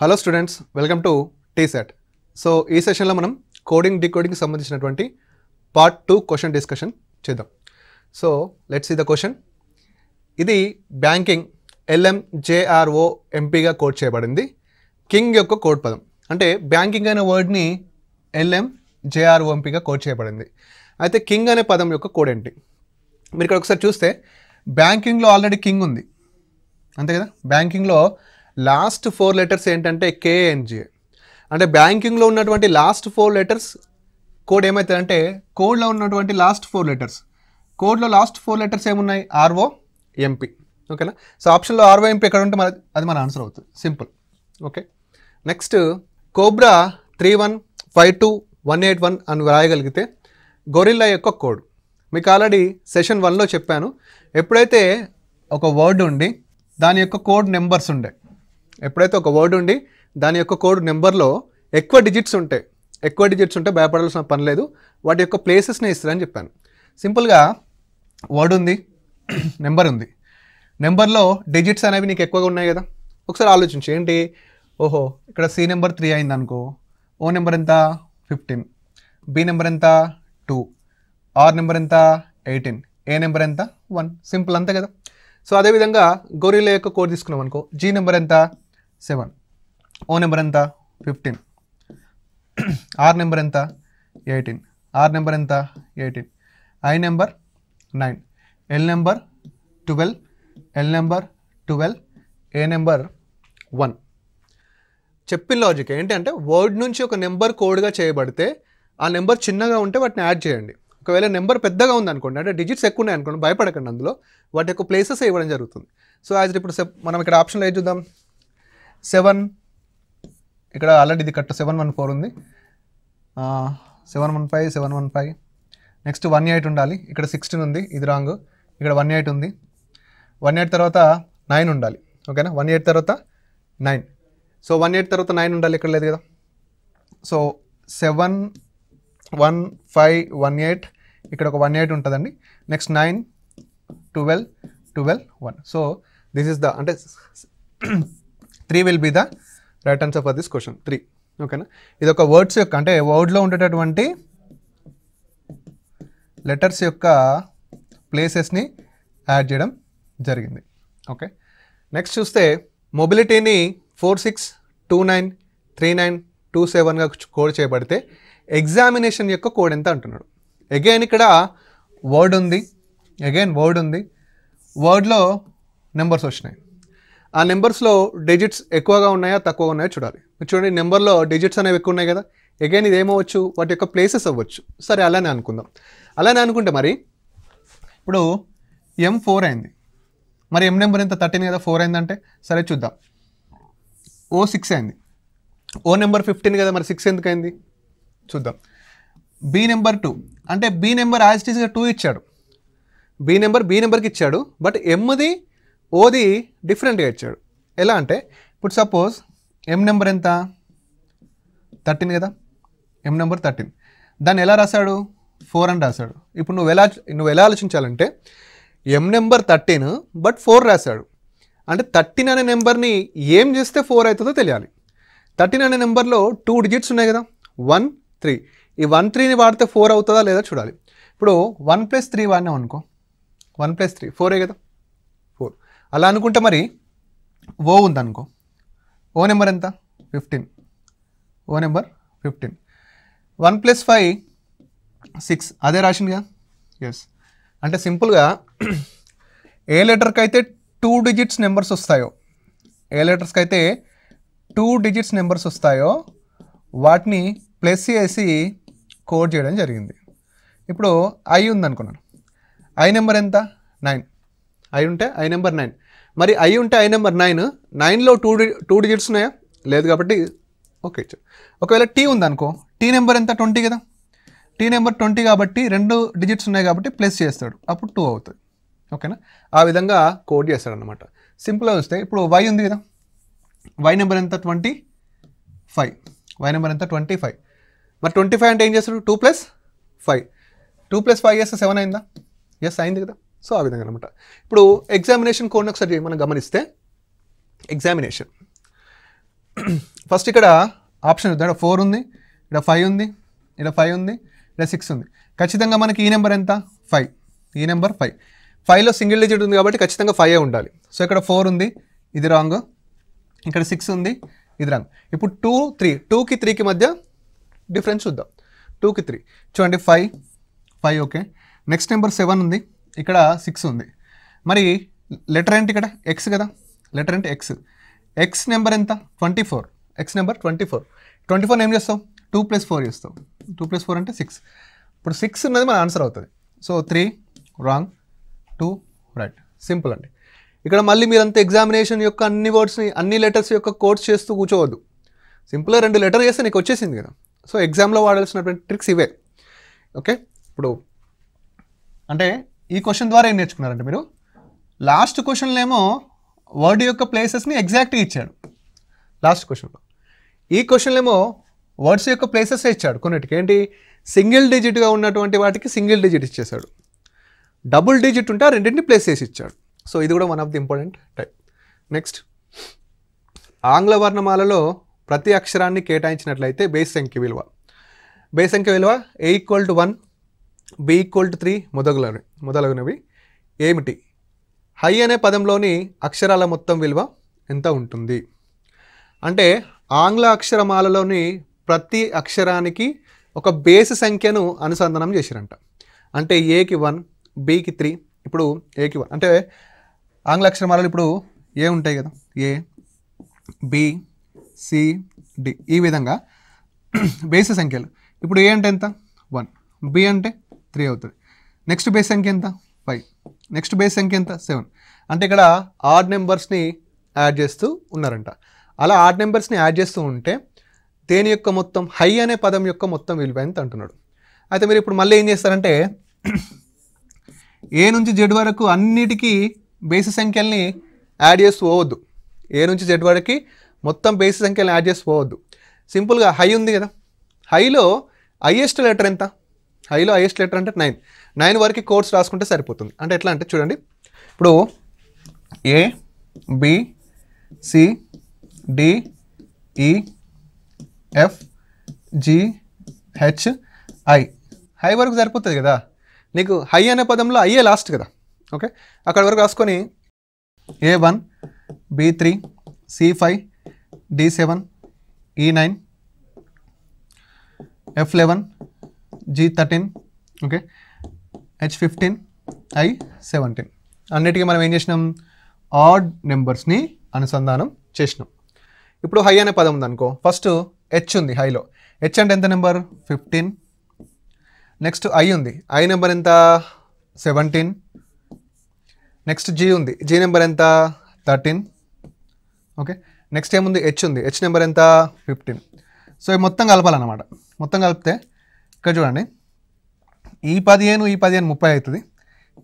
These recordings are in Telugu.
Hello students, welcome to TSET. So ఈ సెషన్లో మనం కోడింగ్ డీకోడింగ్కి సంబంధించినటువంటి పార్ట్ 2 క్వశ్చన్ డిస్కషన్ చేద్దాం. So let's see the question. ఇది బ్యాంకింగ్ LMJRO ఎంపీగా కోడ్ చేయబడింది. కింగ్ యొక్క కోడ్ పదం అంటే బ్యాంకింగ్ అనే వర్డ్ని LMJRO ఎంపీగా కోడ్ చేయబడింది. అయితే కింగ్ అనే పదం యొక్క కోడ్ ఏంటి? మీరు ఇక్కడ ఒకసారి చూస్తే బ్యాంకింగ్లో ఆల్రెడీ కింగ్ ఉంది అంతే కదా. బ్యాంకింగ్లో లాస్ట్ 4 లెటర్స్ ఏంటంటే KNG. అంటే బ్యాంకింగ్లో ఉన్నటువంటి లాస్ట్ 4 లెటర్స్ కోడ్ ఏమవుతుందంటే కోడ్లో ఉన్నటువంటి లాస్ట్ 4 లెటర్స్ కోడ్లో లాస్ట్ 4 లెటర్స్ ఏమున్నాయి? ROMP. ఓకేనా. సో ఆప్షన్లో ROMP ఎక్కడ ఉంటే అది మన ఆన్సర్ అవుతుంది. సింపుల్. ఓకే. నెక్స్ట్ కోబ్రా 3152181 అని వ్రాయగలిగితే గొరిల్లా యొక్క కోడ్ మీకు ఆల్రెడీ సెషన్ 1లో చెప్పాను. ఎప్పుడైతే ఒక వర్డ్ ఉండి దాని యొక్క కోడ్ నెంబర్స్ ఉండే దాని యొక్క కోడ్ నెంబర్లో ఎక్కువ డిజిట్స్ ఉంటే భయపడాల్సిన పని లేదు. వాటి యొక్క ప్లేసెస్ని ఇస్తారని చెప్పాను. సింపుల్గా వర్డ్ ఉంది, నెంబర్ ఉంది. నెంబర్లో డిజిట్స్ అనేవి నీకు ఎక్కువగా ఉన్నాయి కదా. ఒకసారి ఆలోచించు ఏంటి? ఓహో, ఇక్కడ C నెంబర్ 3 అయింది అనుకో. O నెంబర్ ఎంత? 15. B నెంబర్ ఎంత? 2. R నెంబర్ ఎంత? 18. A నెంబర్ ఎంత? 1. సింపుల్ అంతే కదా. సో అదేవిధంగా గొరిల్లా యొక్క కోడ్ తీసుకున్నాం అనుకో. G నెంబర్ ఎంత? 7. O నెంబర్ ఎంత? 15. R నెంబర్ ఎంత? 18. R నెంబర్ ఎంత? 18. I number 9. L number 12. L number 12. A number 1. చెప్పిన లాజిక్ ఏంటి అంటే వర్డ్ నుంచి ఒక నెంబర్ కోడ్గా చేయబడితే ఆ నెంబర్ చిన్నగా ఉంటే వాటిని యాడ్ చేయండి. ఒకవేళ నెంబర్ పెద్దగా ఉందనుకోండి, అంటే డిజిట్స్ ఎక్కువ ఉన్నాయి అనుకోండి, భయపడకండి, అందులో వాటి యొక్క ప్లేసెస్ ఇవ్వడం జరుగుతుంది. సో యాజ్ ఇప్పుడు మనం ఇక్కడ ఆప్షన్లో ఏది చూద్దాం? 7. ఇక్కడ ఆల్రెడీ ఇది కరెక్ట్ 714 ఉంది. 715 715. నెక్స్ట్ 18 ఉండాలి. ఇక్కడ 16 ఉంది, ఇది రాంగ్. ఇక్కడ 18 ఉంది. 18 తర్వాత 9 ఉండాలి. ఓకేనా. 18 తర్వాత 9. సో 18 తర్వాత 9 ఉండాలి, ఇక్కడ లేదు కదా. సో 7 1 5 18, ఇక్కడ ఒక 18 ఉంటుందండి. Next 9 12 12 1. So this is the అంటే 3 will be the right answer for this question. 3. ఓకేనా. ఇది ఒక వర్డ్స్ యొక్క అంటే వర్డ్లో ఉండేటటువంటి లెటర్స్ యొక్క ప్లేసెస్ని యాడ్ చేయడం జరిగింది. ఓకే. నెక్స్ట్ చూస్తే మొబిలిటీని 46293927గా కోడ్ చేయబడితే ఎగ్జామినేషన్ యొక్క కోడ్ ఎంత అంటున్నాడు. అగైన్ ఇక్కడ వర్డ్ ఉంది, వర్డ్లో నెంబర్స్ వచ్చినాయి. ఆ నెంబర్స్లో డిజిట్స్ ఎక్కువగా ఉన్నాయా తక్కువగా ఉన్నాయో చూడాలి. చూడండి, నెంబర్లో డిజిట్స్ అనేవి ఎక్కువ ఉన్నాయి కదా. అగైన్ ఇది ఏమవచ్చు? వాటి యొక్క ప్లేసెస్ అవ్వచ్చు. సరే, అలానే అనుకుందాం. అలానే అనుకుంటే మరి ఇప్పుడు M4 అయింది. మరి M నెంబర్ ఎంత? 13 కదా. 4 అయిందంటే సరే చూద్దాం. O 6 అయింది. O నెంబర్ 15 కదా. మరి 6 ఎందుకు అయింది చూద్దాం. B నెంబర్ 2 అంటే B నెంబర్ యాజ్ ఇట్ ఈస్గా 2 ఇచ్చాడు. B నెంబర్కి ఇచ్చాడు. బట్ Mది ఓది డిఫరెంట్గా ఇచ్చాడు. ఎలా అంటే ఇప్పుడు సపోజ్ M నెంబర్ ఎంత? 13 కదా. M number 13. దాన్ని ఎలా రాశాడు? 4 అని రాశాడు. ఇప్పుడు నువ్వు ఎలా ఆలోచించాలంటే M నెంబర్ 13 బట్ 4 రాశాడు. అంటే 13 అనే నెంబర్ని ఏం చేస్తే 4 అవుతుందో తెలియాలి. 13 అనే నెంబర్లో 2 డిజిట్స్ ఉన్నాయి కదా, 1 3. ఈ 1 3ని వాడితే 4 అవుతుందా లేదా చూడాలి. ఇప్పుడు 1 + 3 వాడినాం అనుకో. 1 + 3 4 కదా. 4. అలా అనుకుంటే మరి O ఉందనుకో. O నెంబర్ ఎంత? 15. O number 15. 1 + 5 6. అదే రాసిందిగా. ఎస్. అంటే సింపుల్గా ఏ లెటర్కి అయితే 2 డిజిట్స్ నెంబర్స్ వస్తాయో వాటిని ప్లస్ చేసి కోడ్ చేయడం జరిగింది. ఇప్పుడు I ఉందనుకున్నాను. I నెంబర్ ఎంత? 9. I ఉంటే I నెంబర్ 9. మరి I ఉంటే I నెంబర్ 9. 9లో 2 డిజిట్స్ ఉన్నాయా? లేదు కాబట్టి ఓకే. ఒకవేళ T ఉందనుకో. T నెంబర్ ఎంత? 20 కదా. T నెంబర్ 20 కాబట్టి 2 డిజిట్స్ ఉన్నాయి కాబట్టి ప్లస్ చేస్తాడు, అప్పుడు 2 అవుతుంది. ఓకేనా. ఆ విధంగా కోడ్ చేస్తాడు అనమాట. సింపుల్గా వస్తే ఇప్పుడు Y ఉంది కదా. Y నెంబర్ ఎంత? 25. Y నెంబర్ ఎంత? 25. మరి 25 అంటే ఏం చేస్తాడు? 2 + 5. 2 + 5 చేస్తే 7 అయిందా? ఎస్, అయింది కదా. సో ఆ విధంగా అనమాట. ఇప్పుడు ఎగ్జామినేషన్ కోడ్ని ఒకసారి మనం గమనిస్తే ఎగ్జామినేషన్ ఫస్ట్ ఇక్కడ ఆప్షన్ ఉంది, ఇక్కడ 4 ఉంది, ఇక్కడ 5 ఉంది, ఇక్కడ 5 ఉంది, ఇక్కడ 6 ఉంది. ఖచ్చితంగా మనకి ఈ నెంబర్ ఎంత 5, ఈ నెంబర్ 5. 5లో సింగిల్ డిజిట్ ఉంది కాబట్టి ఖచ్చితంగా 5 ఉండాలి. సో ఇక్కడ 4 ఉంది, ఇది రాంగ్. ఇక్కడ 6 ఉంది, ఇది రాంగ్. ఇప్పుడు 2, 3, 2కి 3కి మధ్య డిఫరెన్స్ చూద్దాం. 2కి 3 చూడండి 5 ఓకే. నెక్స్ట్ నెంబర్ 7 ఉంది, ఇక్కడ 6 ఉంది. మరి లెటర్ ఏంటి ఇక్కడ ఎక్స్ కదా, లెటర్ ఏంటి ఎక్స్. ఎక్స్ నెంబర్ ఎంత 24, ఎక్స్ నెంబర్ 24 ఏం చేస్తావు 2 + 4 చేస్తావు. 2 + 4 అంటే 6. ఇప్పుడు 6 ఉన్నది మన ఆన్సర్ అవుతుంది. So 3 wrong, 2 right. సింపుల్ అండి. ఇక్కడ మళ్ళీ మీరంతా ఎగ్జామినేషన్ యొక్క అన్ని వర్డ్స్ని అన్ని లెటర్స్ యొక్క కోడ్స్ చేస్తూ కూర్చోవద్దు. సింపుల్గా 2 లెటర్ చేస్తే నీకు వచ్చేసింది కదా. సో ఎగ్జామ్లో వాడాల్సినటువంటి ట్రిక్స్ ఇవే. ఓకే, ఇప్పుడు అంటే ఈ క్వశ్చన్ ద్వారా ఏం నేర్చుకున్నారంటే మీరు, లాస్ట్ క్వశ్చన్లో ఏమో వర్డ్ యొక్క ప్లేసెస్ని ఎగ్జాక్ట్గా ఇచ్చాడు లాస్ట్ క్వశ్చన్లో. ఈ క్వశ్చన్లో ఏమో వర్డ్స్ యొక్క ప్లేసెస్ ఇచ్చాడు కొన్నిటికి. ఏంటి సింగిల్ డిజిట్గా ఉన్నటువంటి వాటికి సింగిల్ డిజిట్ ఇచ్చేసాడు, డబుల్ డిజిట్ ఉంటే ఆ రెండింటిని ప్లేస్ చేసి ఇచ్చాడు. సో ఇది కూడా one of the important type. Next, ఆంగ్ల వర్ణమాలలో ప్రతి అక్షరాన్ని కేటాయించినట్లయితే బేస్ సంఖ్య విలువ A = 1, B = 3 మొదలగునవి ఏమిటి? హై అనే పదంలోని అక్షరాల మొత్తం విలువ ఎంత ఉంటుంది? అంటే ఆంగ్ల అక్షరమాలలోని ప్రతి అక్షరానికి ఒక బేస్ సంఖ్యను అనుసంధానం చేసిరంట. అంటే ఏకి 1, బికి 3. ఇప్పుడు ఏకి 1 అంటే ఆంగ్ల అక్షరమాలలు ఇప్పుడు ఏ ఉంటాయి కదా, ఏ, బి, సి, డి, ఈ విధంగా బేస్ సంఖ్యలు. ఇప్పుడు ఏ అంటే ఎంత 1, బి అంటే 3 అవుతుంది. నెక్స్ట్ బేస్ సంఖ్య ఎంత 5, నెక్స్ట్ బేస్ సంఖ్య ఎంత 7. అంటే ఇక్కడ ఆడ్ నెంబర్స్ని యాడ్ చేస్తూ ఉన్నారంట. అలా ఆడ్ నెంబర్స్ని యాడ్ చేస్తూ ఉంటే దేని యొక్క మొత్తం, హై అనే పదం యొక్క మొత్తం విలువ ఎంత అంటున్నాడు. అయితే మీరు ఇప్పుడు మళ్ళీ ఏం చేస్తారంటే ఏ నుంచి జెడ్ వరకు అన్నిటికీ బేసి సంఖ్యల్ని యాడ్ చేస్తూ పోవద్దు. ఏ నుంచి జెడ్ వరకు మొత్తం బేసి సంఖ్యలను యాడ్ చేస్తూ పోవద్దు. సింపుల్గా హై ఉంది కదా, హైలో హైయెస్ట్ లెటర్ ఎంత, హైలో హైయెస్ట్ లెటర్ అంటే 9 వరకు కోడ్స్ రాసుకుంటే సరిపోతుంది. అంటే ఎట్లా అంటే చూడండి, ఇప్పుడు ఏ, బి, సి, డి, ఈ, F, G, H, I. High వరకు సరిపోతుంది కదా. నీకు హై అనే పదంలో ఐఏ లాస్ట్ కదా. ఓకే, అక్కడ వరకు రాసుకొని A1, B3, C5, D7, E9, F11, G13, okay, H15, I17. అన్నిటికీ మనం ఏం చేసినాం, ఆడ్ నెంబర్స్ని అనుసంధానం చేసినాం. ఇప్పుడు హై అనే పదం ఉంది అనుకో, ఫస్ట్ హెచ్ ఉంది హైలో. హెచ్ అంటే ఎంత నెంబర్ 15. నెక్స్ట్ ఐ ఉంది, ఐ నెంబర్ ఎంత 17. నెక్స్ట్ జీ ఉంది, జీ నెంబర్ ఎంత 13. ఓకే, నెక్స్ట్ ఏముంది హెచ్ ఉంది, హెచ్ నెంబర్ ఎంత 15. సో ఇవి మొత్తం కలపాలన్నమాట. మొత్తం కలిపితే ఇక్కడ చూడండి, ఈ 15 ఈ 15 30 అవుతుంది,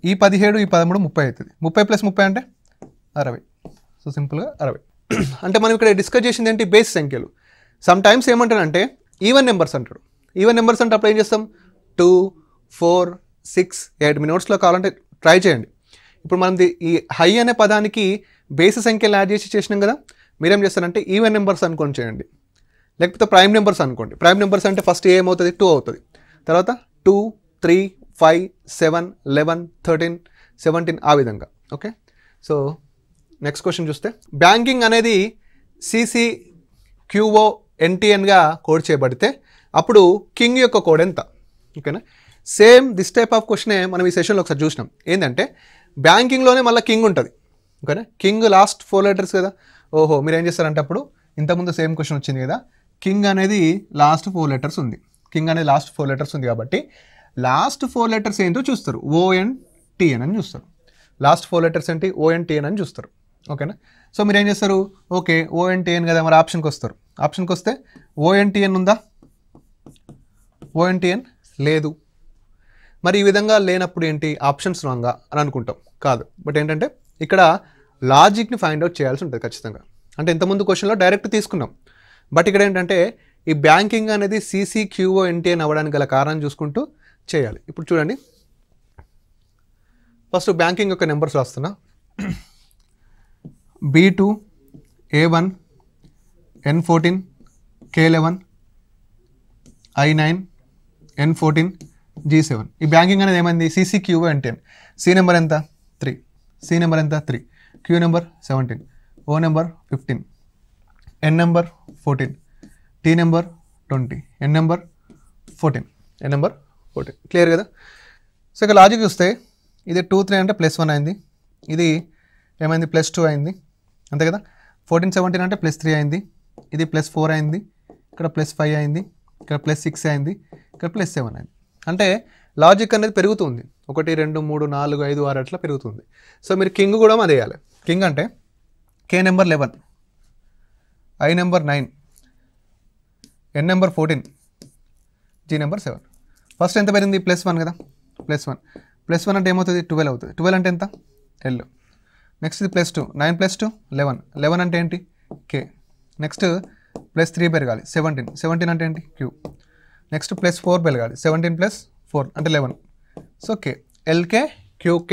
ఈ 17 ఈ 13 30 అవుతుంది. 30 + 30 అంటే 60. సో సింపుల్గా 60. అంటే మనం ఇక్కడ డిస్కస్ చేసింది ఏంటి, బేస్ సంఖ్యలు. సమ్ టైమ్స్ ఏమంటాడంటే ఈవెన్ నెంబర్స్ అంటాడు. ఈవెన్ నెంబర్స్ అంటే అప్పుడు ఏం చేస్తాం, 2, 4, 6, 8 మీ నోట్స్లో కావాలంటే ట్రై చేయండి. ఇప్పుడు మనం ఈ హై అనే పదానికి బేస్ సంఖ్యలు యాడ్ చేసి చేసినాం కదా, మీరేం చేస్తారంటే ఈవెన్ నెంబర్స్ అనుకొని చేయండి, లేకపోతే ప్రైమ్ నెంబర్స్ అనుకోండి. ప్రైమ్ నెంబర్స్ అంటే ఫస్ట్ ఏమవుతుంది 2 అవుతుంది, తర్వాత 2, 3, 5, 7, 11, 13, 17 ఆ విధంగా. ఓకే, సో నెక్స్ట్ క్వశ్చన్ చూస్తే, బ్యాంకింగ్ అనేది CCQONTNగా కోడ్ చేయబడితే అప్పుడు కింగ్ యొక్క కోడ్ ఎంత? ఓకేనా, సేమ్ దిస్ టైప్ ఆఫ్ క్వశ్చనే మనం ఈ సెషన్లో ఒకసారి చూసినాం. ఏంటంటే బ్యాంకింగ్లోనే మళ్ళీ కింగ్ ఉంటుంది. ఓకేనా, కింగ్ లాస్ట్ 4 లెటర్స్ కదా. ఓహో, మీరు ఏం చేస్తారంటే అప్పుడు ఇంతకుముందు సేమ్ క్వశ్చన్ వచ్చింది కదా, కింగ్ అనేది లాస్ట్ 4 లెటర్స్ ఉంది. కింగ్ అనేది లాస్ట్ 4 లెటర్స్ ఉంది కాబట్టి లాస్ట్ 4 లెటర్స్ ఏంటో చూస్తారు, ONTN అని చూస్తారు. లాస్ట్ 4 లెటర్స్ ఏంటి, ONTN అని చూస్తారు. ఓకేనా, సో మీరు ఏం చేస్తారు, ఓకే ONTN కదా, మరి ఆప్షన్కి వస్తారు. ఆప్షన్కి వస్తే ONTN ఉందా, ONTN లేదు. మరి ఈ విధంగా లేనప్పుడు ఏంటి, ఆప్షన్స్ రాంగా అని అనుకుంటాం. కాదు, బట్ ఏంటంటే ఇక్కడ లాజిక్ని ఫైండ్ అవుట్ చేయాల్సి ఉంటుంది ఖచ్చితంగా. అంటే ఇంతకుముందు క్వశ్చన్లో డైరెక్ట్ తీసుకున్నాం, బట్ ఇక్కడ ఏంటంటే ఈ బ్యాంకింగ్ అనేది CCQONTN అవ్వడానికి గల కారణం చూసుకుంటూ చేయాలి. ఇప్పుడు చూడండి, ఫస్ట్ బ్యాంకింగ్ యొక్క నెంబర్స్ రాస్తున్నా. B2, A1, N14 K11 I9 N14 G7. ఈ బ్యాంకింగ్ అనేది ఏమైంది CCQN10. C నెంబర్ ఎంత 3, C నెంబర్ ఎంత 3, Q number 17, O number 15, N number 14, T number 20, N number 14. Clear కదా. సో ఇక లాజిక్ చూస్తే ఇది 2 3 అంటే +1 అయింది, ఇది ఏమైంది +2 అయింది అంతే కదా. 14 17 అంటే +3 అయింది, ఇది +4 అయింది, ఇక్కడ +5 అయింది, ఇక్కడ +6 అయింది, ఇక్కడ +7 అయింది. అంటే లాజిక్ అనేది పెరుగుతుంది, 1 2 3 4 5 6 అట్లా పెరుగుతుంది. సో మీరు కింగ్ కూడా అదే వేయాలి. కింగ్ అంటే K number 11, I number 9, N number 14, G number 7. First ఎంత పెరిగింది +1 కదా, +1 అంటే ఏమవుతుంది 12 అవుతుంది. 12 అంటే ఎంత L. నెక్స్ట్ ఇది +2, 9 + 2 11, 11 అంటే ఏంటి K. నెక్స్ట్ +3 పెరగాలి 17 అంటే ఏంటి Q. నెక్స్ట్ +4 పెరగాలి 17 + 4 అంటే 11. సో K, LK QK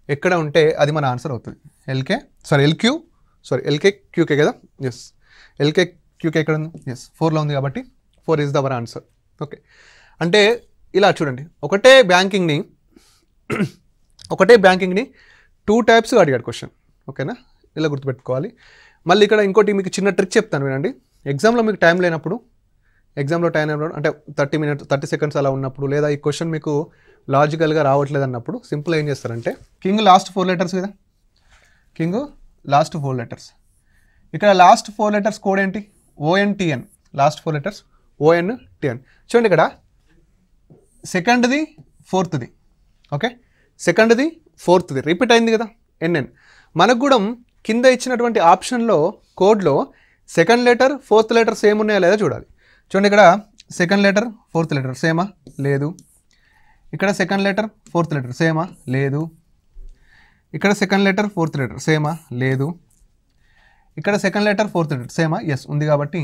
ఎక్కడ ఉంటే అది మన ఆన్సర్ అవుతుంది. LK QK కదా, ఎస్ LK QK ఎక్కడ ఉంది, ఎస్ 4లో ఉంది కాబట్టి 4 ఈజ్ అవర్ ఆన్సర్. ఓకే, అంటే ఇలా చూడండి, ఒకటే బ్యాంకింగ్ని 2 టైప్స్గా అడిగాడు క్వశ్చన్. ఓకేనా, ఇలా గుర్తుపెట్టుకోవాలి. మళ్ళీ ఇక్కడ ఇంకోటి మీకు చిన్న ట్రిక్ చెప్తాను వినండి. ఎగ్జామ్లో మీకు టైం లేనప్పుడు అంటే 30 సెకండ్స్ అలా ఉన్నప్పుడు, లేదా ఈ క్వశ్చన్ మీకు లాజికల్గా రావట్లేదు అన్నప్పుడు సింపుల్ ఏం చేస్తారంటే, కింగ్ లాస్ట్ 4 లెటర్స్ కదా, కింగ్ లాస్ట్ 4 లెటర్స్. ఇక్కడ లాస్ట్ 4 లెటర్స్ కోడ్ ఏంటి ONTN, లాస్ట్ 4 లెటర్స్ ONTN. చూడండి ఇక్కడ సెకండ్ది 4th, ఓకే, సెకండ్ది 4th రిపీట్ అయింది కదా NN. మనకు కూడా కింద ఇచ్చినటువంటి ఆప్షన్లో కోడ్లో second letter 4th letter same ఉన్నాయా లేదా చూడాలి. చూడండి, ఇక్కడ సెకండ్ లెటర్ 4th లెటర్ సేమా లేదు, ఇక్కడ సెకండ్ లెటర్ 4th లెటర్ సేమా లేదు, ఇక్కడ సెకండ్ లెటర్ 4th లెటర్ సేమా లేదు, ఇక్కడ సెకండ్ లెటర్ 4th లెటర్ సేమా ఎస్ ఉంది కాబట్టి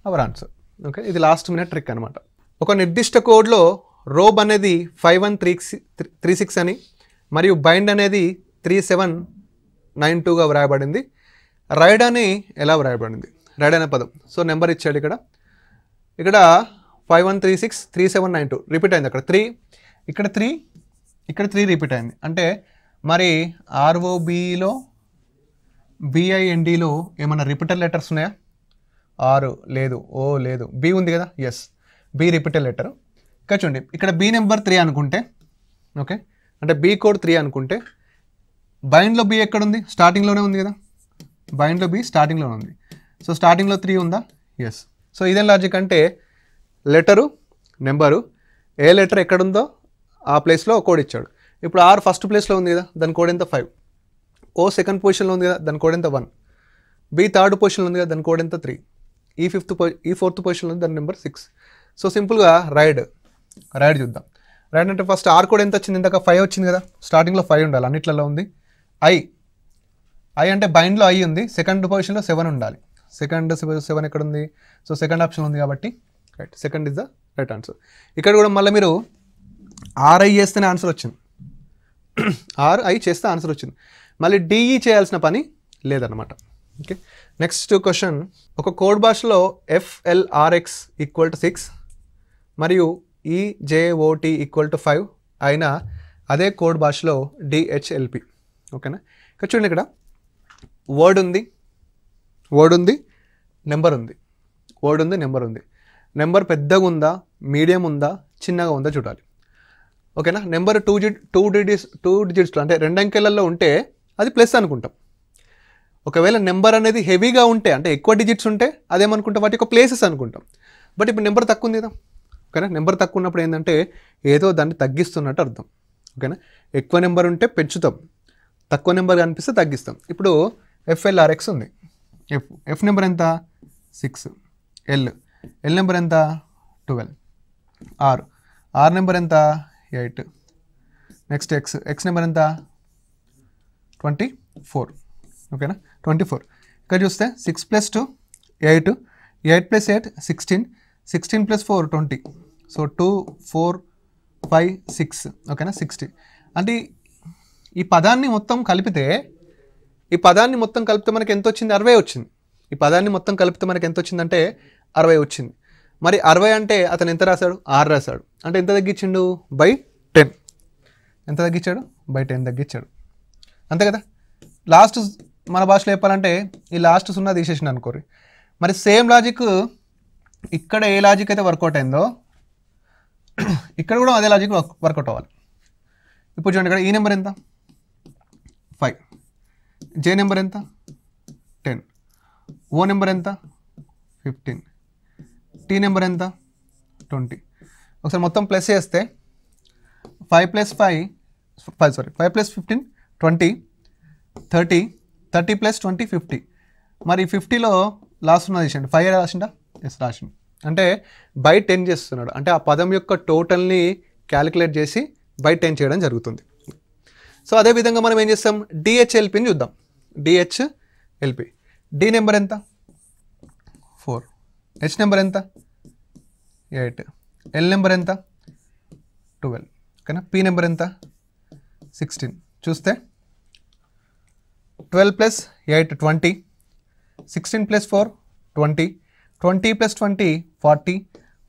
అవర్ ఆన్సర్. ఓకే, ఇది లాస్ట్ మినిట్ ట్రిక్ అనమాట. ఒక నిర్దిష్ట కోడ్లో రోబ్ అనేది 5136 అని మరియు బైండ్ అనేది 3792గా వ్రాయబడింది. రైడ్ అని ఎలా వ్రాయబడింది, రైడ్ అనే పదం. సో నెంబర్ ఇచ్చాడు ఇక్కడ 5136 3792 రిపీట్ అయింది. అక్కడ 3, ఇక్కడ 3, ఇక్కడ 3 రిపీట్ అయింది. అంటే మరి ROBలో BINDలో ఏమన్నా రిపీటెడ్ లెటర్స్ ఉన్నాయా? R లేదు, O లేదు, B ఉంది కదా, ఎస్ B రిపీటెడ్ లెటర్. ఇక్కడ చూడండి, ఇక్కడ B నెంబర్ 3 అనుకుంటే, ఓకే, అంటే B కోడ్ 3 అనుకుంటే బైండ్లో B ఎక్కడుంది, స్టార్టింగ్లోనే ఉంది కదా, బైండ్లో B స్టార్టింగ్లోనే ఉంది. సో స్టార్టింగ్లో 3 ఉందా, ఎస్. సో ఇదేం లాజిక్ అంటే లెటరు నెంబరు ఏ లెటర్ ఎక్కడుందో ఆ ప్లేస్లో కోడ్ ఇచ్చాడు. ఇప్పుడు R ఫస్ట్ ప్లేస్లో ఉంది కదా, దాని కోడ్ ఎంత 5, O సెకండ్ పొజిషన్లో ఉంది కదా, దాని కోడ్ ఎంత 1, B థర్డ్ పొజిషన్లో ఉంది కదా, దాని కోడ్ ఎంత 3, ఈ 4th పొజిషన్లో ఉంది, దాని నెంబర్ 6. సో సింపుల్గా రైడ్ చూద్దాం. రైడ్ అంటే ఫస్ట్ R కోడ్ ఎంత వచ్చింది, ఇందాక 5 వచ్చింది కదా, స్టార్టింగ్లో 5 ఉండాలి, అన్నిట్లలో ఉంది. I అంటే బైండ్లో I ఉంది, సెకండ్ పొజిషన్లో 7 ఉండాలి, సెకండ్ 7 ఎక్కడ ఉంది, సో సెకండ్ ఆప్షన్ ఉంది కాబట్టి right, second is the right answer. ఇక్కడ కూడా మళ్ళీ మీరు RI చేస్తేనే ఆన్సర్ వచ్చింది, RI చేస్తే ఆన్సర్ వచ్చింది, మళ్ళీ DE చేయాల్సిన పని లేదన్నమాట. ఓకే, నెక్స్ట్ క్వశ్చన్, ఒక కోడ్ భాషలో FLRX = 6 మరియు EJOT = 5 అయినా అదే కోడ్ భాషలో DHLP. ఓకేనా, ఇక్కడ చూడండి, ఇక్కడ వర్డ్ ఉంది, నెంబర్ ఉంది, వర్డ్ ఉంది, నెంబర్ ఉంది. నెంబర్ పెద్దగా ఉందా, మీడియం ఉందా, చిన్నగా ఉందా చూడాలి. ఓకేనా, నెంబర్ 2 డిజిట్స్లో అంటే 2 అంకెలలో ఉంటే అది ప్లస్ అనుకుంటాం. ఒకవేళ నెంబర్ అనేది హెవీగా ఉంటే, అంటే ఎక్కువ డిజిట్స్ ఉంటే అదేమనుకుంటాం, వాటి యొక్క ప్లేసెస్ అనుకుంటాం. బట్ ఇప్పుడు నెంబర్ తక్కువ ఉంది కదా. ఓకేనా, నెంబర్ తక్కువ ఉన్నప్పుడు ఏంటంటే ఏదో దాన్ని తగ్గిస్తున్నట్టు అర్థం. ఓకేనా, ఎక్కువ నెంబర్ ఉంటే పెంచుతాం, తక్కువ నెంబర్ కనిపిస్తే తగ్గిస్తాం. ఇప్పుడు FLRX ఉంది, F నెంబర్ ఎంత 6, L నెంబర్ ఎంత 12, R నెంబర్ ఎంత 8, నెక్స్ట్ X నెంబర్ ఎంత 24. ఓకేనా, 24. ఇక్కడ చూస్తే 6 + 2 8, 8 + 8 16, 16 + 4 20. సో 2 4 5 6. ఓకేనా, 60. అంటే ఈ పదాన్ని మొత్తం కలిపితే మనకి ఎంత వచ్చింది, 60 వచ్చింది. ఈ పదాన్ని మొత్తం కలిపితే మనకి ఎంత వచ్చిందంటే 60 వచ్చింది. మరి 60 అంటే అతను ఎంత రాశాడు? 6 రాశాడు. అంటే ఎంత తగ్గించిండు? బై 10. ఎంత తగ్గించాడు? బై 10 తగ్గించాడు. అంతే కదా. లాస్ట్ మన భాషలో చెప్పాలంటే ఈ లాస్ట్ 0 తీసేసిన అనుకోరు. మరి సేమ్ లాజిక్ ఇక్కడ ఏ లాజిక్ అయితే వర్కౌట్ అయిందో ఇక్కడ కూడా అదే లాజిక్ వర్కౌట్ అవ్వాలి. ఇప్పుడు చూడండి, ఇక్కడ ఈ నెంబర్ ఎంత? 5. జే నెంబర్ ఎంత? 10. ఓ నెంబర్ ఎంత? 15. టీ నెంబర్ ఎంత? 20. ఒకసారి మొత్తం ప్లస్ చేస్తే 5 + 15 20, 30, 30 + 20 50. మరి 50లో లాస్ట్ ఉన్నది తీసండి. 5 రాసిండా? ఎస్ రాసిండు. అంటే బై 10 చేస్తున్నాడు. అంటే ఆ పదం యొక్క టోటల్ని క్యాలిక్యులేట్ చేసి బై 10 చేయడం జరుగుతుంది. సో అదేవిధంగా మనం ఏం చేస్తాం? డిహెచ్ఎల్పిని చూద్దాం. డిహెచ్ఎల్పి. డి నెంబర్ ఎంత? 4. హెచ్ నెంబర్ ఎంత? 8. ఎల్ నెంబర్ ఎంత? 12. ఓకేనా. పి నెంబర్ ఎంత? 16. చూస్తే 12 + 8 20, 16 + 4 20, 20 + 20 40,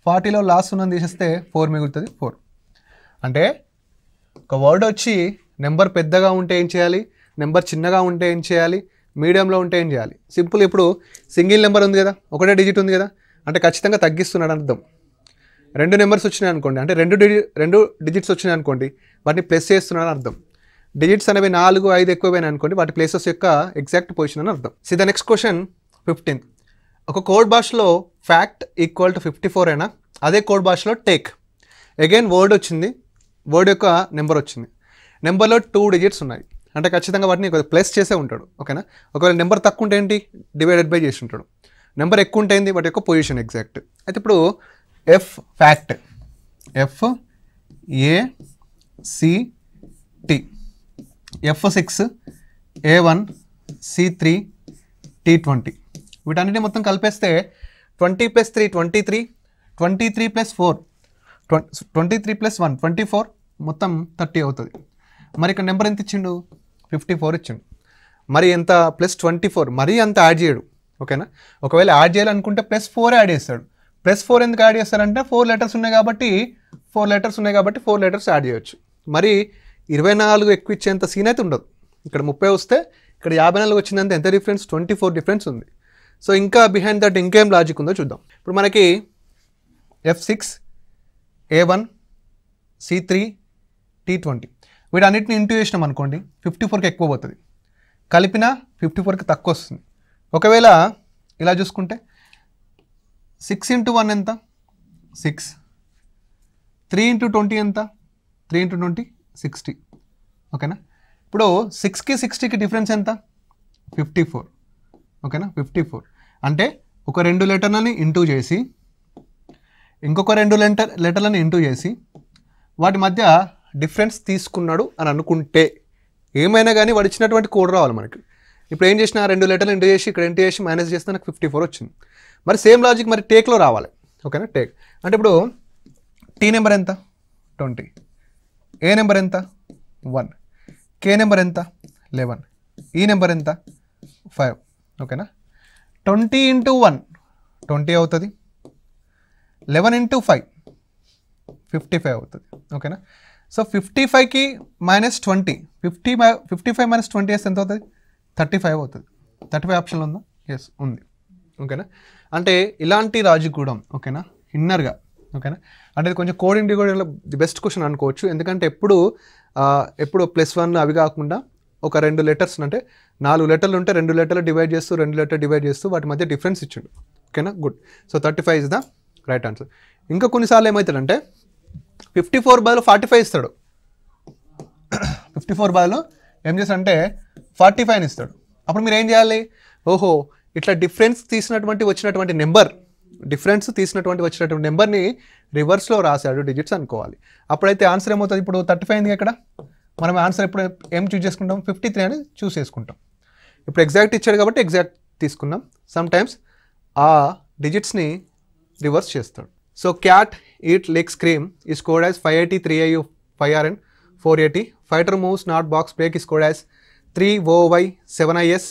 40లో లాస్ట్ ఉన్నది తీసేస్తే 4 మిగులుతుంది. 4. అంటే ఒక వర్డ్ వచ్చి నెంబర్ పెద్దగా ఉంటే ఏం చేయాలి, నెంబర్ చిన్నగా ఉంటే ఏం చేయాలి, మీడియంలో ఉంటే ఏం చేయాలి? సింపుల్. ఇప్పుడు సింగిల్ నెంబర్ ఉంది కదా, ఒకటే డిజిట్ ఉంది కదా, అంటే ఖచ్చితంగా తగ్గిస్తున్నాడు అర్థం. 2 నెంబర్స్ వచ్చినాయి అనుకోండి, అంటే 2 డిజిట్స్ వచ్చినాయి అనుకోండి, వాటిని ప్లస్ చేస్తున్నాడు అర్థం. డిజిట్స్ అనేవి 4, 5 ఎక్కువైనా అనుకోండి, వాటి ప్లేసెస్ యొక్క ఎగ్జాక్ట్ పొజిషన్ అని అర్థం. The next question 15. ఒక కోడ్ భాషలో ఫ్యాక్ట్ ఈక్వల్ టు 54 అయినా అదే కోడ్ భాషలో టేక్. అగైన్ వర్డ్ వచ్చింది, వర్డ్ యొక్క నెంబర్ వచ్చింది. నెంబర్లో 2 డిజిట్స్ ఉన్నాయి, అంటే ఖచ్చితంగా వాటిని ప్లస్ చేసే ఉంటాడు. ఓకేనా. ఒకవేళ నెంబర్ తక్కువ ఉంటే ఏంటి? డివైడెడ్ బై చేసి ఉంటాడు. నెంబర్ ఎక్కువ ఉంటే ఏంటి? వాటి యొక్క పొజిషన్ ఎగ్జాక్ట్. అయితే ఇప్పుడు F fact, FACT, F6, A1, C3, T20. వీటన్నిటిని మొత్తం కలిపేస్తే 20 + 3 23, 23 + 4 23 + 1 24, మొత్తం 30 అవుతుంది. మరి ఇక్కడ నెంబర్ ఎంత ఇచ్చిండు? 54 ఇచ్చిండు. మరి ఎంత? +24. మరీ అంత యాడ్ చేయడు. ఓకేనా. ఒకవేళ యాడ్ చేయాలనుకుంటే +4 యాడ్ చేస్తాడు. +4 ఎందుకు యాడ్ చేస్తారంటే 4 లెటర్స్ ఉన్నాయి కాబట్టి 4 లెటర్స్ యాడ్ చేయొచ్చు. మరి 24 ఎక్కువ ఇచ్చేంత సీన్ అయితే ఉండదు. ఇక్కడ 30 వస్తే ఇక్కడ 54 వచ్చిందంటే ఎంత డిఫరెన్స్? 24 డిఫరెన్స్ ఉంది. సో ఇంకా బిహైండ్ దట్ ఇంకేం లాజిక్ ఉందో చూద్దాం. ఇప్పుడు మనకి F6, A1, C3, T20 వీటన్నిటిని ఇంటూ చేసినాం అనుకోండి, 54కి ఎక్కువ పోతుంది. కలిపినా 54కి తక్కువ వస్తుంది. ఒకవేళ ఇలా చూసుకుంటే 6 × 1 ఎంత? 6. 3 × 20 ఎంత? 3 × 20 60. ఓకేనా. ఇప్పుడు 6కి 60కి డిఫరెన్స్ ఎంత? 54. ఓకేనా. 54 అంటే ఒక 2 లెటర్లని ఇంటూ చేసి ఇంకొక 2 లెటర్లని ఇంటూ చేసి వాటి మధ్య డిఫరెన్స్ తీసుకున్నాడు అని అనుకుంటే, ఏమైనా కానీ వాడు ఇచ్చినటువంటి కోడ్ రావాలి మనకి. ఇప్పుడు ఏం చేసినా 2 లెటర్లు ఇంటూ చేసి ఇక్కడ ఇంటూ చేసి మైనస్ చేస్తే నాకు 54 వచ్చింది. మరి సేమ్ లాజిక్ మరి టేక్లో రావాలి. ఓకేనా. టేక్ అంటే ఇప్పుడు టీ నెంబర్ ఎంత? 20. ఏ నెంబర్ ఎంత? 1. కే నెంబర్ ఎంత? 11. ఈ నెంబర్ ఎంత? 5. ఓకేనా. 20 × 1 20 అవుతుంది. 11 × 5 55 అవుతుంది. ఓకేనా. సో 55కి -20, 55 - 20 వేస్తే ఎంత అవుతుంది? 35 అవుతుంది. 35 ఆప్షన్లో ఉందా? ఎస్ ఉంది. ఓకేనా. అంటే ఇలాంటి లాజిక్ కూడా ఓకేనా ఇన్నర్గా. ఓకేనా. అంటే ఇది కొంచెం కోడింగ్ కూడా ది బెస్ట్ క్వశ్చన్ అనుకోవచ్చు. ఎందుకంటే ఎప్పుడు +1 అవి కాకుండా ఒక 2 లెటర్స్ అంటే 4 లెటర్లు ఉంటే 2 లెటర్లు డివైడ్ చేస్తూ 2 లెటర్ డివైడ్ చేస్తూ వాటి మధ్య డిఫరెన్స్ ఇచ్చిండు. ఓకేనా. Good. So 35 is the right answer. ఇంకా కొన్నిసార్లు ఏమవుతాడంటే 54 బదులు 45 ఇస్తాడు. 54 బదులు ఏం చేస్తాడంటే 45 ఇస్తాడు. అప్పుడు మీరు ఏం చేయాలి? ఓహో, ఇట్లా డిఫరెన్స్ వచ్చినటువంటి నెంబర్ని రివర్స్లో రాశాడు డిజిట్స్ అనుకోవాలి. అప్పుడైతే ఆన్సర్ ఏమవుతుంది? ఇప్పుడు 35 అయింది ఇక్కడ. మనం ఆన్సర్ ఎప్పుడు ఏం చూస్ చేసుకుంటాం? 53 అని చూస్ చేసుకుంటాం. ఇప్పుడు ఎగ్జాక్ట్ ఇచ్చాడు కాబట్టి ఎగ్జాక్ట్ తీసుకున్నాం. సమ్ టైమ్స్ ఆ డిజిట్స్ని రివర్స్ చేస్తాడు. So cat eat leg scream is code as 580 3IU 5RN 480. Fighter moves not box break is code as 3OY 7IS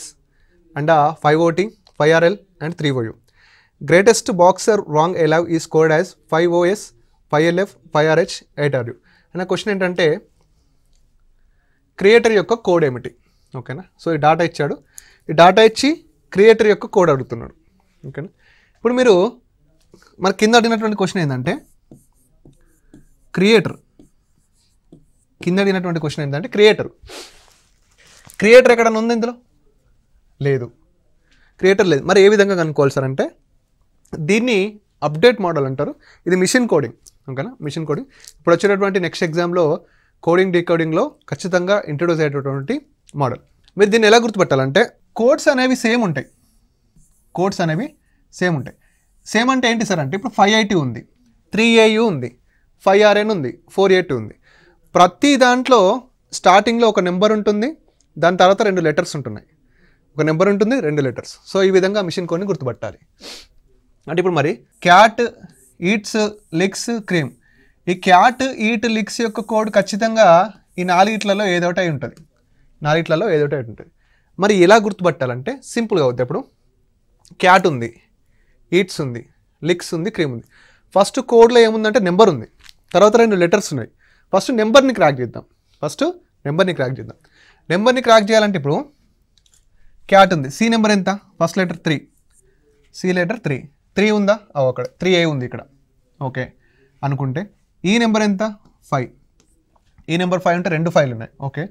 and 5OT 5RL and 3OU. Greatest boxer wrong alive is scored as 5OS, 5LF, 5RH, 8RU. అనే క్వశ్చన్ ఏంటంటే క్రియేటర్ యొక్క కోడ్ ఏమిటి? ఓకేనా. సో ఈ డాటా ఇచ్చాడు, ఈ డాటా ఇచ్చి క్రియేటర్ యొక్క కోడ్ అడుగుతున్నాడు. ఓకేనా. ఇప్పుడు మీరు మన కింద అడిగినటువంటి క్వశ్చన్ ఏంటంటే క్రియేటర్ ఎక్కడన్నా ఉంది ఇందులో? లేదు, క్రియేటర్ లేదు. మరి ఏ విధంగా కనుక్కోవాలి సార్ అంటే దీన్ని అప్డేట్ మోడల్ అంటారు. ఇది మిషన్ కోడింగ్. ఓకేనా, మిషన్ కోడింగ్. ఇప్పుడు వచ్చేటటువంటి నెక్స్ట్ ఎగ్జామ్లో కోడింగ్ డీకోడింగ్లో ఖచ్చితంగా ఇంట్రొడ్యూస్ అయ్యేటటువంటి మోడల్. మీరు దీన్ని ఎలా గుర్తుపెట్టాలంటే కోడ్స్ అనేవి సేమ్ ఉంటాయి. సేమ్ అంటే ఏంటి సార్ అంటే ఇప్పుడు 5IT ఉంది, 3AU ఉంది, 5RN ఉంది, 4AT ఉంది. ప్రతి దాంట్లో స్టార్టింగ్లో ఒక నెంబర్ ఉంటుంది, దాని తర్వాత 2 లెటర్స్ ఉంటున్నాయి. ఒక నెంబర్ ఉంటుంది, 2 లెటర్స్. సో ఈ విధంగా మిషన్ కోడ్ని గుర్తుపట్టాలి. అంటే ఇప్పుడు మరి క్యాట్, ఈట్స్, లిక్స్, క్రీమ్. ఈ క్యాట్, ఈట్, లిక్స్ యొక్క కోడ్ ఖచ్చితంగా ఈ 4 ఏదో ఒకటి ఉంటుంది. మరి ఎలా గుర్తుపట్టాలంటే సింపుల్గా అవుతుంది. ఇప్పుడు క్యాట్ ఉంది, ఈట్స్ ఉంది, లిక్స్ ఉంది, క్రీమ్ ఉంది. ఫస్ట్ కోడ్లో ఏముందంటే నెంబర్ ఉంది, తర్వాత 2 లెటర్స్ ఉన్నాయి. ఫస్ట్ నెంబర్ని క్రాక్ చేద్దాం. నెంబర్ని క్రాక్ చేయాలంటే ఇప్పుడు క్యాట్ ఉంది, సి నెంబర్ ఎంత? ఫస్ట్ లెటర్ 3, సి లెటర్ 3 ఉందా? అక్కడ 3A ఉంది ఇక్కడ. ఓకే అనుకుంటే ఈ నెంబర్ ఎంత? 5. ఈ నెంబర్ 5 ఉంటే 2 5లు ఉన్నాయి. ఓకే,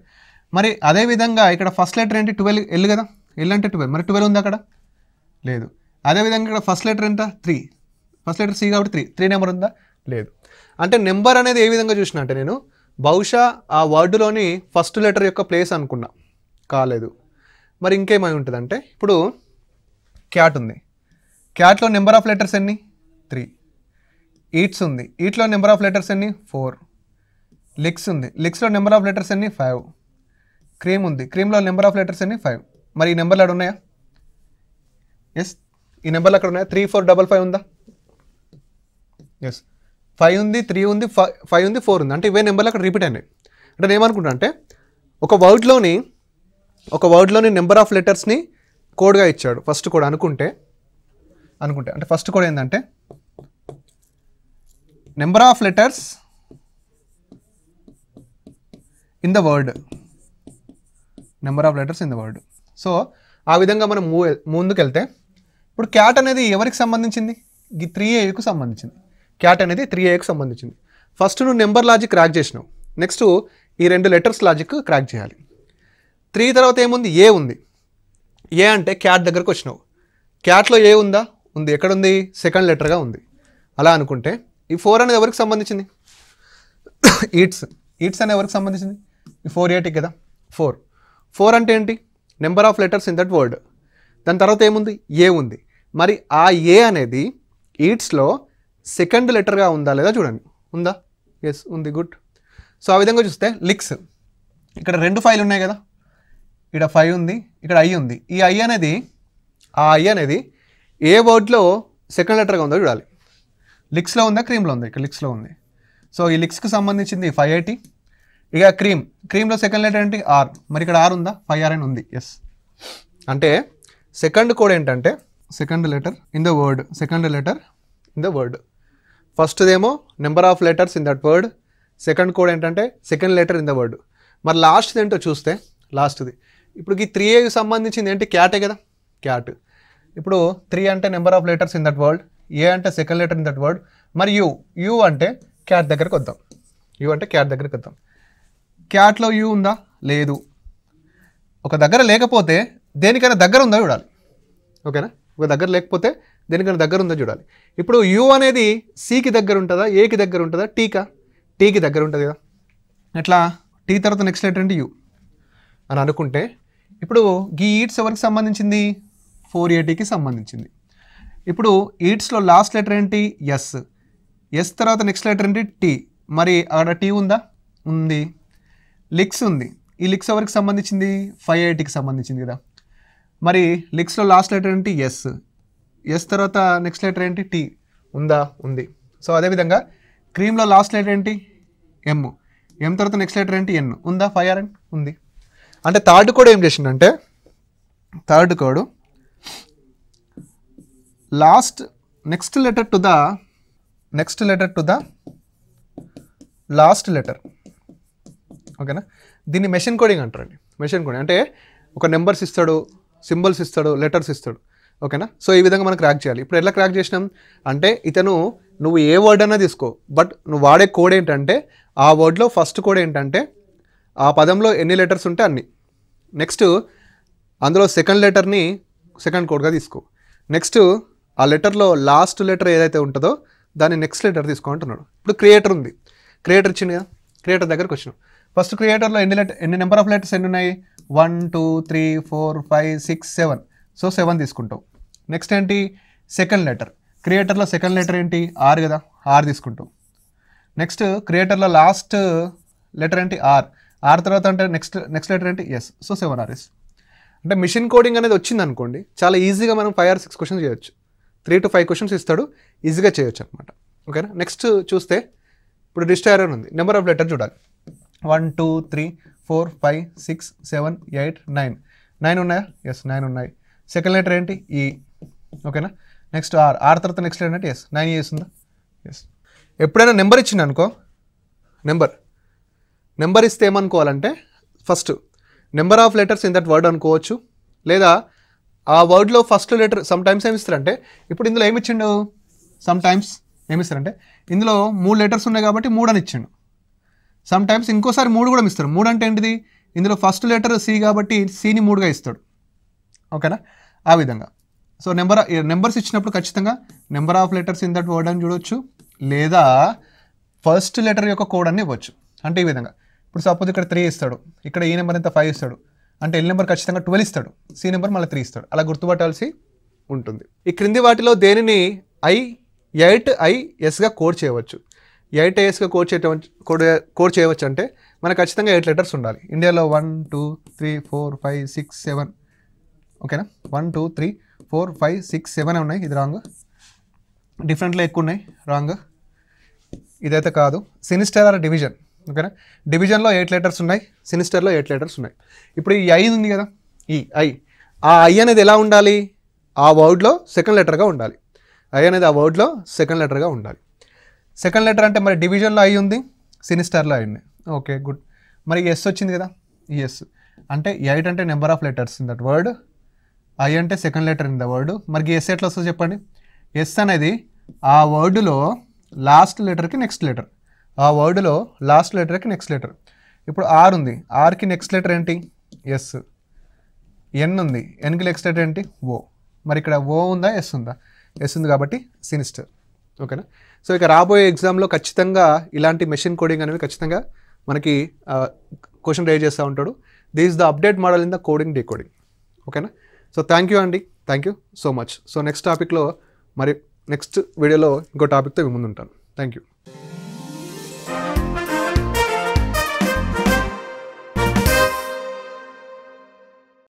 మరి అదేవిధంగా ఇక్కడ ఫస్ట్ లెటర్ ఏంటి? 12 ఎల్ కదా, ఎల్ అంటే 12. మరి 12 ఉంది అక్కడ? లేదు. అదేవిధంగా ఇక్కడ ఫస్ట్ లెటర్ ఎంత? 3. ఫస్ట్ లెటర్ సి కాబట్టి 3 నెంబర్ ఉందా? లేదు. అంటే నెంబర్ అనేది ఏ విధంగా చూసినా అంటే నేను బహుశా ఆ వర్డ్లోని ఫస్ట్ లెటర్ యొక్క ప్లేస్ అనుకున్నా, కాలేదు. మరి ఇంకేమై ఉంటుందంటే ఇప్పుడు క్యాట్ ఉంది, క్యాట్లో నెంబర్ ఆఫ్ లెటర్స్ ఎన్ని? 3. ఈట్స్ ఉంది, ఈట్లో నెంబర్ ఆఫ్ లెటర్స్ ఎన్ని? 4. లిక్స్ ఉంది, లిక్స్లో నెంబర్ ఆఫ్ లెటర్స్ ఎన్ని? 5. క్రీమ్ ఉంది, క్రీమ్లో నెంబర్ ఆఫ్ లెటర్స్ ఎన్ని? 5. మరి ఈ నెంబర్లు అక్కడ ఉన్నాయా? ఎస్, ఈ నెంబర్లు అక్కడ ఉన్నాయా? 3 4 5 5 ఉందా? ఎస్, 5 ఉంది, 3 ఉంది, 5 ఉంది, 4 ఉంది. అంటే ఇవే నెంబర్లు అక్కడ రిపీట్ అయినాయి. అంటే నేను ఏమనుకుంటా అంటే ఒక వర్డ్లోని నెంబర్ ఆఫ్ లెటర్స్ని కోడ్గా ఇచ్చాడు. ఫస్ట్ కోడ్ అనుకుంటే అంటే ఫస్ట్ కోడ్ ఏంటంటే number of letters in the word. So ఆ విధంగా మనం ముందుకు వెళ్తే ఇప్పుడు క్యాట్ అనేది ఎవరికి సంబంధించింది? 3Aకు సంబంధించింది. ఫస్ట్ నువ్వు నెంబర్ లాజిక్ క్రాక్ చేసినావు, నెక్స్ట్ ఈ 2 లెటర్స్ లాజిక్ క్రాక్ చేయాలి. 3 తర్వాత ఏముంది? ఏ ఉంది. ఏ అంటే క్యాట్ దగ్గరకు వచ్చినావు, క్యాట్లో ఏ ఉందా? ఉంది. ఎక్కడుంది? సెకండ్ లెటర్గా ఉంది. అలా అనుకుంటే ఈ 4 అనేది ఎవరికి సంబంధించింది? ఈట్స్ అనేది ఎవరికి సంబంధించింది? ఈ 4AT కదా. 4 అంటే ఏంటి? Number of letters in that word. దాని తర్వాత ఏముంది? ఏ ఉంది. మరి ఆ ఏ అనేది ఈట్స్లో సెకండ్ లెటర్గా ఉందా లేదా చూడండి. ఉందా? ఎస్ ఉంది, గుడ్. సో ఆ విధంగా చూస్తే లిక్స్, ఇక్కడ 2 5లు ఉన్నాయి కదా, ఇక్కడ 5 ఉంది, ఇక్కడ ఐ ఉంది. ఈ ఐ అనేది ఏ వర్డ్లో సెకండ్ లెటర్గా ఉందో చూడాలి. లిక్స్లో ఉందా, క్రీమ్లో ఉందా? ఇక్కడ లిక్స్లో ఉంది. సో ఈ లిక్స్కి సంబంధించింది 580. ఇక క్రీమ్లో సెకండ్ లెటర్ ఏంటి? ఆర్. మరి ఇక్కడ ఆర్ ఉందా? 5RN ఉంది. ఎస్. అంటే సెకండ్ కోడ్ ఏంటంటే second letter in the word. ఫస్ట్దేమో number of letters in that word, second code ఏంటంటే second letter in the word. మరి లాస్ట్ది ఏంటో చూస్తే లాస్ట్ది ఇప్పుడు ఈ 3Aకి సంబంధించింది ఏంటి? క్యాటే కదా, క్యాట్. ఇప్పుడు 3 అంటే number of letters in that word, A అంటే second letter in that word, మరి యూ అంటే క్యాట్ దగ్గరకు వద్దాం. క్యాట్లో యూ ఉందా? లేదు. ఒక దగ్గర లేకపోతే దేనికైనా దగ్గర ఉందా చూడాలి. ఓకేనా, ఒక దగ్గర లేకపోతే దేనికైనా దగ్గర ఉందా చూడాలి. ఇప్పుడు యూ అనేది సికి దగ్గర ఉంటుందా, ఏకి దగ్గర ఉంటుందా, టీకి దగ్గర ఉంటుంది కదా. ఎట్లా? టీ తర్వాత నెక్స్ట్ లెటర్ అంటే యూ అని అనుకుంటే ఇప్పుడు ఈ ఈట్స్ ఎవరికి సంబంధించింది? 4ATకి సంబంధించింది. ఇప్పుడు ఈట్స్లో లాస్ట్ లెటర్ ఏంటి? ఎస్ తర్వాత నెక్స్ట్ లెటర్ ఏంటి? టీ. మరి అక్కడ టీ ఉందా? ఉంది. లిక్స్ ఉంది. ఈ లిక్స్ ఎవరికి సంబంధించింది? 580కి సంబంధించింది కదా. మరి లిక్స్లో లాస్ట్ లెటర్ ఏంటి? ఎస్ తర్వాత నెక్స్ట్ లెటర్ ఏంటి? టీ. ఉందా? ఉంది. సో అదేవిధంగా క్రీమ్లో లాస్ట్ లెటర్ ఏంటి? ఎం తర్వాత నెక్స్ట్ లెటర్ ఏంటి? ఎన్. ఉందా? 5RN ఉంది. అంటే థర్డ్ కోడ్ ఏం చేసిందంటే next letter to the last letter. ఓకేనా, దీన్ని మెషిన్ కోడింగ్ అంటారండి. మెషిన్ కోడింగ్ అంటే ఒక నెంబర్స్ ఇస్తాడు, సింబల్స్ ఇస్తాడు, లెటర్స్ ఇస్తాడు. ఓకేనా, సో ఈ విధంగా మనం క్రాక్ చేయాలి. ఇప్పుడు ఎట్లా క్రాక్ చేసినాం అంటే, నువ్వు ఏ వర్డ్ అయినా తీసుకో, బట్ నువ్వు వాడే కోడ్ ఏంటంటే ఆ వర్డ్లో ఫస్ట్ కోడ్ ఏంటంటే ఆ పదంలో ఎన్ని లెటర్స్ ఉంటే అన్ని. నెక్స్ట్ అందులో సెకండ్ లెటర్ని సెకండ్ కోడ్గా తీసుకో. నెక్స్ట్ ఆ లెటర్లో లాస్ట్ లెటర్ ఏదైతే ఉంటుందో దాన్ని నెక్స్ట్ లెటర్ తీసుకో అంటున్నాడు. ఇప్పుడు క్రియేటర్ ఉంది, క్రియేటర్ ఇచ్చింది కదా, క్రియేటర్ దగ్గరకు వచ్చినాం. ఫస్ట్ క్రియేటర్లో ఎన్ని నెంబర్ ఆఫ్ లెటర్స్ ఎన్ని ఉన్నాయి? 1 2 3 4 5 6 7. సో 7 తీసుకుంటావు. నెక్స్ట్ ఏంటి? Second letter. క్రియేటర్లో సెకండ్ లెటర్ ఏంటి? ఆర్ కదా, ఆర్ తీసుకుంటావు. నెక్స్ట్ క్రియేటర్లో లాస్ట్ లెటర్ ఏంటి? ఆర్ తర్వాత అంటే నెక్స్ట్ లెటర్ ఏంటి? ఎస్. So 7 Rs. అంటే మిషన్ కోడింగ్ అనేది వచ్చింది అనుకోండి, చాలా ఈజీగా మనం 5 or 6 క్వశ్చన్స్ చేయొచ్చు. 3 to 5 క్వశ్చన్స్ ఇస్తాడు, ఈజీగా చేయొచ్చు అనమాట. ఓకేనా, నెక్స్ట్ చూస్తే ఇప్పుడు డిస్ట్రాయర్ అని ఉంది. నెంబర్ ఆఫ్ లెటర్ చూడాలి. 1 2 3 4 5 6 7 8 9. 9 ఉన్నాయా? ఎస్, 9 ఉన్నాయి. సెకండ్ లెటర్ ఏంటి? ఈ. ఓకేనా, నెక్స్ట్ ఆర్ తర్వాత నెక్స్ట్ లెటర్ ఏంటి? ఎస్. 9 ఇయర్స్ ఉందా? ఎస్. ఎప్పుడైనా నెంబర్ ఇచ్చింది అనుకో, నెంబర్ ఇస్తే ఏమనుకోవాలంటే first number of letters in that word అనుకోవచ్చు, లేదా ఆ వర్డ్లో ఫస్ట్ లెటర్. సమ్ టైమ్స్ ఏమి ఇస్తారంటే, ఇప్పుడు ఇందులో ఏమి ఇచ్చిండు, సమ్ టైమ్స్ ఏమి ఇస్తారంటే ఇందులో 3 లెటర్స్ ఉన్నాయి కాబట్టి 3 అని ఇచ్చిండు. సమ్ టైమ్స్ ఇంకోసారి 3 కూడా ఇస్తారు. 3 అంటే ఏంటిది? ఇందులో ఫస్ట్ లెటర్ సి కాబట్టి సిని 3గా ఇస్తాడు. ఓకేనా, ఆ విధంగా. సో నెంబర్స్ ఇచ్చినప్పుడు ఖచ్చితంగా number of letters in that word అని చూడవచ్చు, లేదా ఫస్ట్ లెటర్ యొక్క కోడ్ అని ఇవ్వచ్చు. అంటే ఈ విధంగా ఇప్పుడు సపోజ్ ఇక్కడ 3 ఇస్తాడు, ఇక్కడ ఈ నెంబర్ ఎంత 5 ఇస్తాడు, అంటే ఎల్ నెంబర్ ఖచ్చితంగా 12 ఇస్తాడు, సి నెంబర్ మళ్ళీ 3 ఇస్తాడు. అలా గుర్తుపట్టాల్సి ఉంటుంది. ఈ క్రింది వాటిలో దేనిని 8ISగా కోడ్ చేయవచ్చు? 8ISగా కోడ్ చేయవచ్చు అంటే మనకు ఖచ్చితంగా 8 లెటర్స్ ఉండాలి. ఇండియాలో 1 2 3 4 5 6 7. ఓకేనా, 1 2 3 4 5 6 7 ఉన్నాయి. ఇది రాంగ్. డిఫరెంట్లో ఎక్కువ ఉన్నాయి, రాంగ్. ఇదైతే కాదు. Sinister or division. ఓకేనా, డివిజన్లో 8 లెటర్స్ ఉన్నాయి, సినిస్టర్లో 8 లెటర్స్ ఉన్నాయి. ఇప్పుడు ఈ ఐ ఉంది కదా, ఈ ఆ ఐ అనేది ఎలా ఉండాలి? ఆ వర్డ్లో సెకండ్ లెటర్గా ఉండాలి. ఐ అనేది ఆ వర్డ్లో సెకండ్ లెటర్గా ఉండాలి. సెకండ్ లెటర్ అంటే మరి డివిజన్లో ఐ ఉంది, సినిస్టర్లో ఐ ఉంది. ఓకే, గుడ్. మరి ఎస్ వచ్చింది కదా, ఈ ఎస్ అంటే 8 అంటే number of letters in that word, I అంటే second letter in the word. మరి ఎస్ ఎట్లా వస్తుందో చెప్పండి. ఎస్ అనేది ఆ వర్డ్లో లాస్ట్ లెటర్కి నెక్స్ట్ లెటర్, ఆ వర్డ్లో లాస్ట్ లెటర్కి నెక్స్ట్ లెటర్. ఇప్పుడు ఆర్ ఉంది, ఆర్కి నెక్స్ట్ లెటర్ ఏంటి? ఎస్. ఎన్ ఉంది, ఎన్కి నెక్స్ట్ లెటర్ ఏంటి? ఓ. మరి ఇక్కడ ఓ ఉందా, ఎస్ ఉందా? ఎస్ ఉంది కాబట్టి సినిస్టర్. ఓకేనా, సో ఇక రాబోయే ఎగ్జామ్లో ఖచ్చితంగా ఇలాంటి మెషిన్ కోడింగ్ అనేవి ఖచ్చితంగా మనకి క్వశ్చన్ రేజ్ చేస్తూ ఉంటాడు. This is the update model in the coding decoding. ఓకేనా, సో థ్యాంక్ యూ అండి, thank you so much. So next టాపిక్లో మరి నెక్స్ట్ వీడియోలో ఇంకో టాపిక్తో ముందు ఉంటాను. Thank you.